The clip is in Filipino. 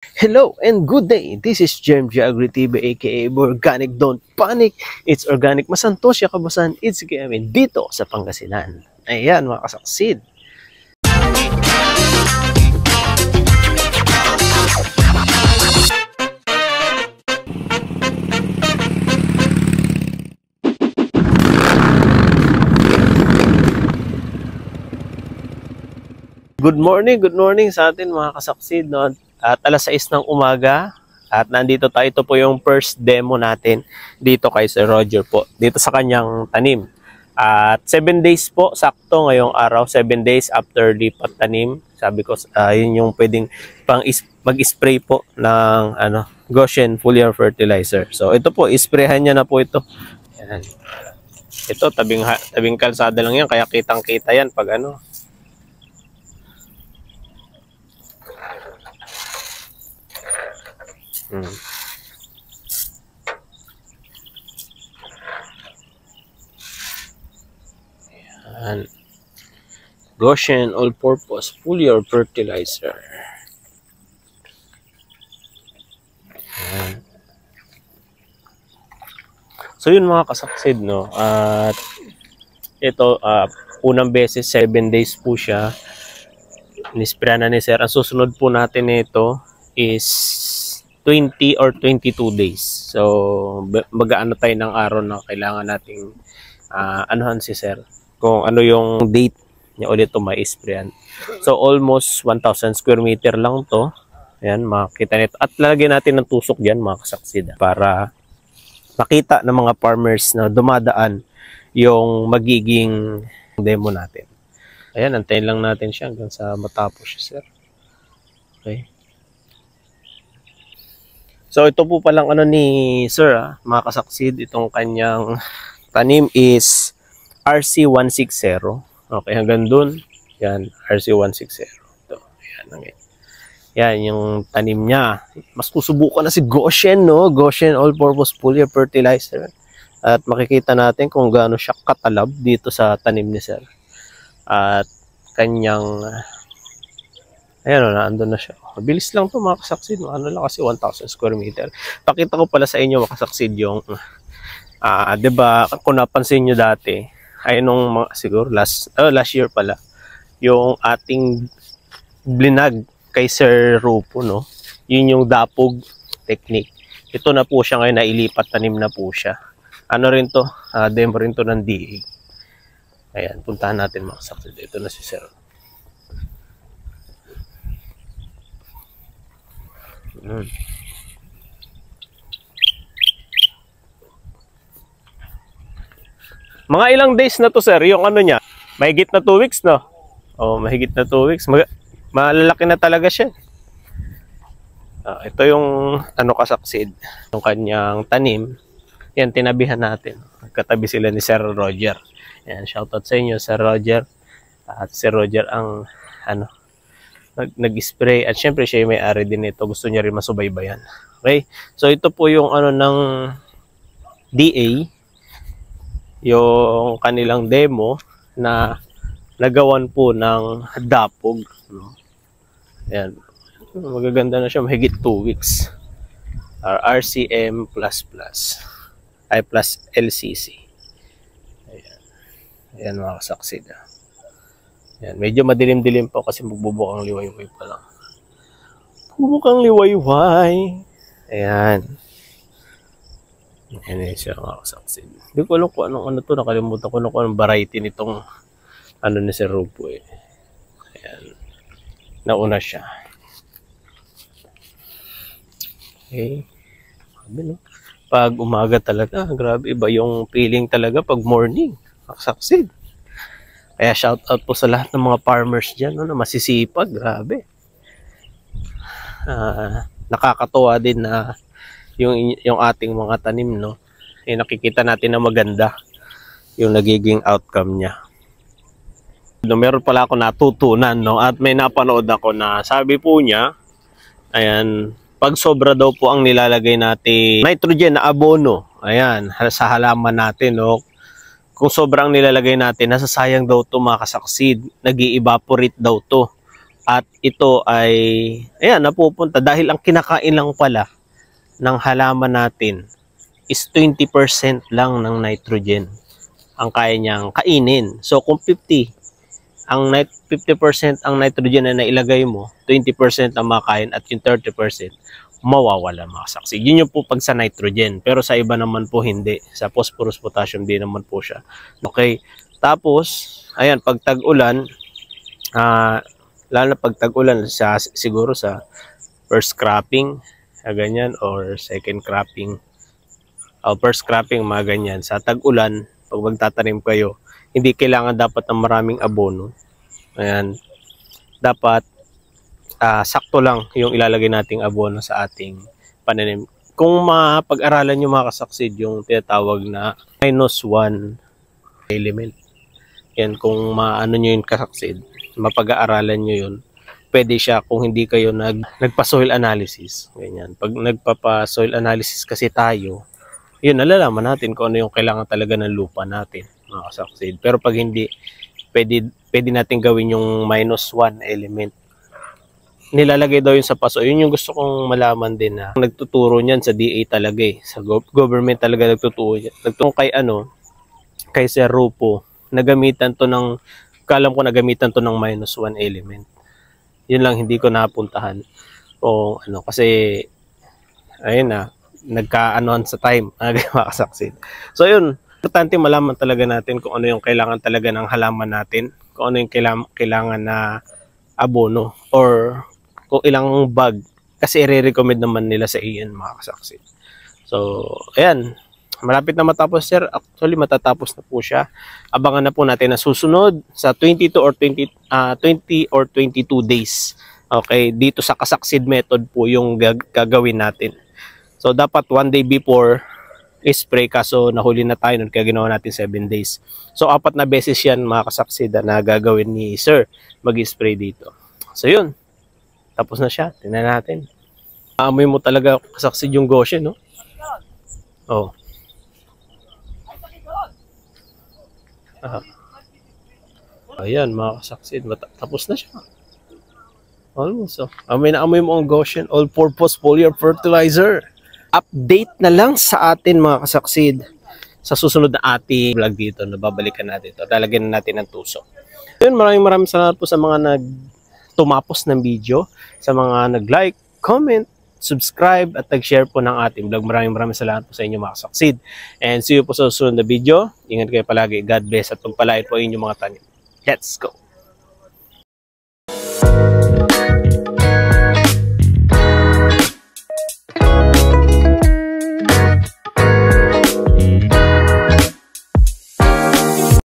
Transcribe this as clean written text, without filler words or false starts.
Hello and good day. This is Germ Agri TV aka Organic Don't Panic. It's Organic Masantosya Kabasan. It's kami dito sa Pangasinan. Ayan mga kasaksid. Good morning sa atin mga kasaksid. No? At alas 6 ng umaga at nandito tayo. Ito po yung first demo natin dito kay Sir Roger po. Dito sa kanyang tanim. At 7 days po, sakto ngayong araw. 7 days after lipat tanim. Sabi ko, yun yung pwedeng mag-spray po ng Goshen foliar fertilizer. So ito po, isprayhan niya na po ito. Yan. Ito, tabing kalsada lang yan. Kaya kitang-kita yan pag Ayan. Goshen all-purpose foliar fertilizer. Ayan. So yun mga kasaksid, no? At ito, unang beses 7 days po siya. Nisprayan na ni Sir. Ang susunod po natin nito is 20 or 22 days. So, mag-aano tayo ng araw na kailangan nating anuhan si Sir. Kung ano yung date niya ulit ito ma-sprayan. So, almost 1,000 square meter lang to. Ayan, makikita nito. At lalagyan natin ng tusok dyan, mga kasaksid, para makita ng mga farmers na dumadaan yung magiging demo natin. Ayan, antayin lang natin siya hanggang sa matapos siya, Sir. Okay. So ito po palang ni Sir, mga kasaksid, itong kanyang tanim is RC160. Okay, hanggang dun, yan, RC160. Ito, yan, yan yung tanim niya. Mas susubukan na si Goshen, no? Goshen all-purpose foliar fertilizer. At makikita natin kung gaano siya katalab dito sa tanim ni Sir. At kanyang ayan, andun na siya. Mabilis lang to mga kasaksid. Ano lang kasi 1,000 square meter. Pakita ko pala sa inyo mga kasaksid yung diba kung napansin nyo dati ay nung siguro last year pala yung ating blinag kay Sir Rupo, no? Yun yung dapog technique. Ito na po siya ngayon, nailipat, tanim na po siya. Ano rin to? Demo rin to ng DA. Ayan, puntahan natin mga kasaksid. Ito na si Sir. Mga ilang days na to, Sir, yung niya? Mahigit na 2 weeks, no? Oh, mahigit na 2 weeks. Malalaki na talaga siya. Ito yung kasaksid, yung kanyang tanim. Yan, tinabihan natin. Katabi sila ni Sir Roger. Yan, shoutout sa inyo, Sir Roger. At Sir Roger ang nag-spray, at syempre siya yung may-ari din ito. Gusto niya rin masubaybayan. Okay? So ito po yung ng DA, yung kanilang demo na nagawan po ng dapog. Ayan. Magaganda na siya. Mahigit 2 weeks. RCM++. Ay plus LCC. Ayan. Ayan mga kasaksid. Yan, medyo madilim-dilim po kasi magbubukang liwayway pa lang. Bubukang liwayway. Ayan. Ayan siya mga kasaksid. Hindi ko alam kung anong to. Nakalimutan ko na kung anong variety nitong ni Sir Rupo eh. Ayan. Nauna siya. Okay. Sabi, no? Pag umaga talaga, grabe, iba yung feeling talaga pag morning. Kasaksid. Kaya shout out po sa lahat ng mga farmers dyan, no, na masisipag, grabe. Nakakatuwa din na yung ating mga tanim, no, nakikita natin na maganda yung nagiging outcome niya. Meron pala ako natutunan, no, at may napanood ako na sabi po niya, ayan, pag sobra daw po ang nilalagay natin nitrogen na abono, ayan, sa halaman natin, no, kung sobrang nilalagay natin, nasasayang daw to mga kasaksid, nag-i-evaporate daw to. At ito ay, ayan, napupunta dahil ang kinakain lang pala ng halaman natin is 20% lang ng nitrogen ang kaya niyang kainin. So kung 50% ang nitrogen na nailagay mo, 20% ang makain at yung 30% mawawala, mga kasaksi. Yun yung po pag sa nitrogen. Pero sa iba naman po hindi. Sa phosphorus, potassium, di naman po siya. Okay. Tapos, ayan, pag tag-ulan, lalo na pag tag-ulan, siguro sa first cropping, ganyan, or second cropping, o first cropping, mga ganyan. Sa tag-ulan, pag magtatanim kayo, hindi kailangan dapat ng maraming abono. Ayan. Dapat sakto lang yung ilalagay nating abono sa ating pananim. Kung mapag-aralan nyo, mga kasaksid, yung tinatawag na -1 element. Yan, kung maano nyo yung kasaksid, mapag-aaralan nyo yun, pwede siya kung hindi kayo nagpa-soil analysis. Ganyan. Pag nagpapa-soil analysis kasi tayo, yun, nalalaman natin kung ano yung kailangan talaga ng lupa natin, mga kasaksid. Pero pag hindi, pwede natin gawin yung -1 element. Nilalagay daw yun sa paso. Yun yung gusto kong malaman din, na nagtuturo niyan sa DA talaga eh. Sa government talaga nagtuturo yan. Nagtuturo kay Sir Rupo, nagamitan to ng, kalam ko nagamitan to ng -1 element. Yun lang hindi ko napuntahan. O ano, kasi ayun na, nagkaanoan sa time, makasaksid. So yun, importante malaman talaga natin kung ano yung kailangan talaga ng halaman natin, kung ano yung kailangan na abono, or kung ilang bag, kasi i-recommend naman nila sa iyan, mga kasaksid. So, ayan, malapit na matapos, sir. Actually, matatapos na po siya. Abangan na po natin na susunod sa 20 or 22 days. Okay, dito sa kasaksid method po yung gagawin natin. So, dapat 1 day before spray, kaso nahuli na tayo nun, kaya ginawa natin 7 days. So, 4 na beses yan, mga kasaksid, na gagawin ni sir mag-spray dito. So, yun. Tapos na siya. Tingnan natin. Amoy mo talaga, kasaksid, yung Goshen, no? Oh. Ayan, mga kasaksid. Tapos na siya. Almost. So, amoy na amoy mo ang Goshen all-purpose foliar fertilizer. Update na lang sa atin, mga kasaksid, sa susunod na ating vlog dito. Nababalikan natin ito. Lalagyan na natin ng tuso. Yun, maraming salamat po sa mga tumapos ng video, sa mga nag-like, comment, subscribe, at nag-share po ng ating vlog. Maraming salamat po sa inyo, mga kasaksid. And see you po sa susunod na video. Ingat kayo palagi. God bless at pagpalain po inyong mga tanim. Let's go!